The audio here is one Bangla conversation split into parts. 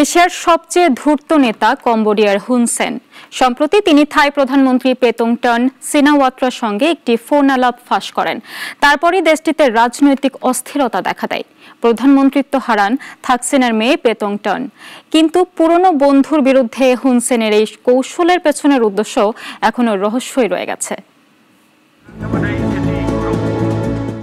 এশিয়ার সবচেয়ে ধূর্ত নেতা কম্বোডিয়ার হুন সেন। সম্প্রতি তিনি থাই প্রধানমন্ত্রী পেতংটন সিনাওয়াত্রার সঙ্গে একটি ফোন আলাপ ফাঁস করেন। তারপরই দেশটিতে রাজনৈতিক অস্থিরতা দেখা দেয়। প্রধানমন্ত্রিত্ব হারান থাকসিনের মেয়ে পেতংটন। কিন্তু পুরনো বন্ধুর বিরুদ্ধে হুন সেনের এই কৌশলের পেছনের উদ্দেশ্য এখনো রহস্যই রয়ে গেছে।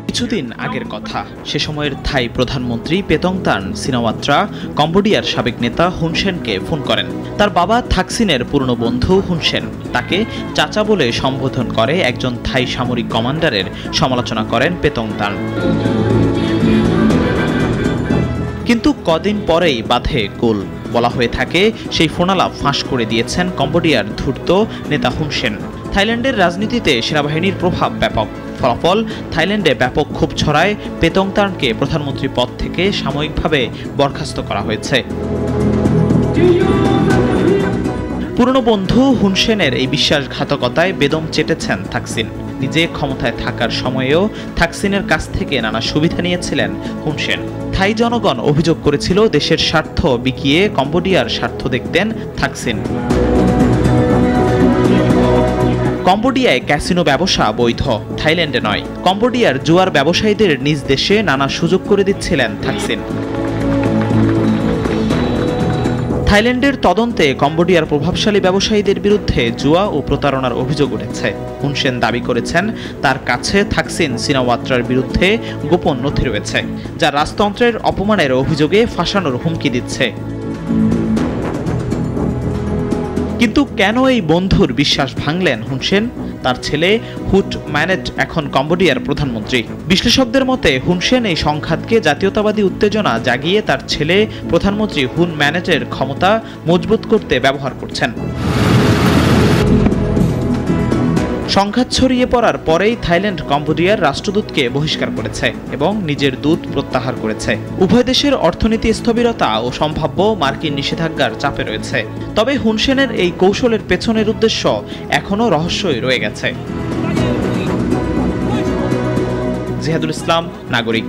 কিছুদিন আগের কথা, সে সময়ের থাই প্রধানমন্ত্রী পেতংটন সিনাওয়াত্রা কম্বোডিয়ার সাবেক নেতা হুন সেনকে ফোন করেন। তার বাবা থাকসিনের পুরনো বন্ধু হুন সেন তাকে চাচা বলে সম্বোধন করে একজন থাই সামরিক কমান্ডারের সমালোচনা করেন পেতংটন। কিন্তু কদিন পরেই বাধে গোল। বলা হয়ে থাকে সেই ফোনালাপ ফাঁস করে দিয়েছেন কম্বোডিয়ার ধূর্ত নেতা হুন সেন। থাইল্যান্ডের রাজনীতিতে সেনাবাহিনীর প্রভাব ব্যাপক। ফলাফল, থাইল্যান্ডে ব্যাপক ক্ষোভ ছড়ায়। পেতংটনকে প্রধানমন্ত্রী পদ থেকে সাময়িকভাবে বরখাস্ত করা হয়েছে। পুরনো বন্ধু হুন সেনের এই বিশ্বাসঘাতকতায় বেদম চেটেছেন থাকসিন। নিজে ক্ষমতায় থাকার সময়েও থাকসিনের কাছ থেকে নানা সুবিধা নিয়েছিলেন হুন সেন। থাই জনগণ অভিযোগ করেছিল দেশের স্বার্থ বিকিয়ে কম্বোডিয়ার স্বার্থ দেখতেন থাকসিন। কম্বোডিয়ায় ক্যাসিনো ব্যবসা বৈধ, থাইল্যান্ডে নয়। কম্বোডিয়ার জুয়ার ব্যবসায়ীদের নিজ দেশে নানা সুযোগ করে দিচ্ছিলেন থাকসিন। থাইল্যান্ডের তদন্তে কম্বোডিয়ার প্রভাবশালী ব্যবসায়ীদের বিরুদ্ধে জুয়া ও প্রতারণার অভিযোগ উঠেছে। হুন সেন দাবি করেছেন তার কাছে থাকসিন সিনাওয়াত্রার বিরুদ্ধে গোপন নথি রয়েছে, যা রাজতন্ত্রের অপমানের অভিযোগে ফাঁসানোর হুমকি দিচ্ছে। কিন্তু কেন এই বন্ধুর বিশ্বাস ভাঙলেন হুন সেন? তার ছেলে হুট ম্যানেট এখন কম্বোডিয়ার প্রধানমন্ত্রী। বিশ্লেষকদের মতে হুন সেন এই সংঘাতকে জাতীয়তাবাদী উত্তেজনা জাগিয়ে তার ছেলে প্রধানমন্ত্রী হুন ম্যানেটের ক্ষমতা মজবুত করতে ব্যবহার করছেন। সংঘাত ছড়িয়ে পড়ার পরেই থাইল্যান্ড কম্বোডিয়ার রাষ্ট্রদূতকে বহিষ্কার করেছে এবং নিজের দূত প্রত্যাহার করেছে। উভয় দেশের অর্থনীতি স্থবিরতা ও সম্ভাব্য মার্কিন নিষেধাজ্ঞার চাপে রয়েছে। তবে হুন সেনের এই কৌশলের পেছনের উদ্দেশ্য এখনও রহস্যই রয়ে গেছে। জিহাদুল ইসলাম, নাগরিক।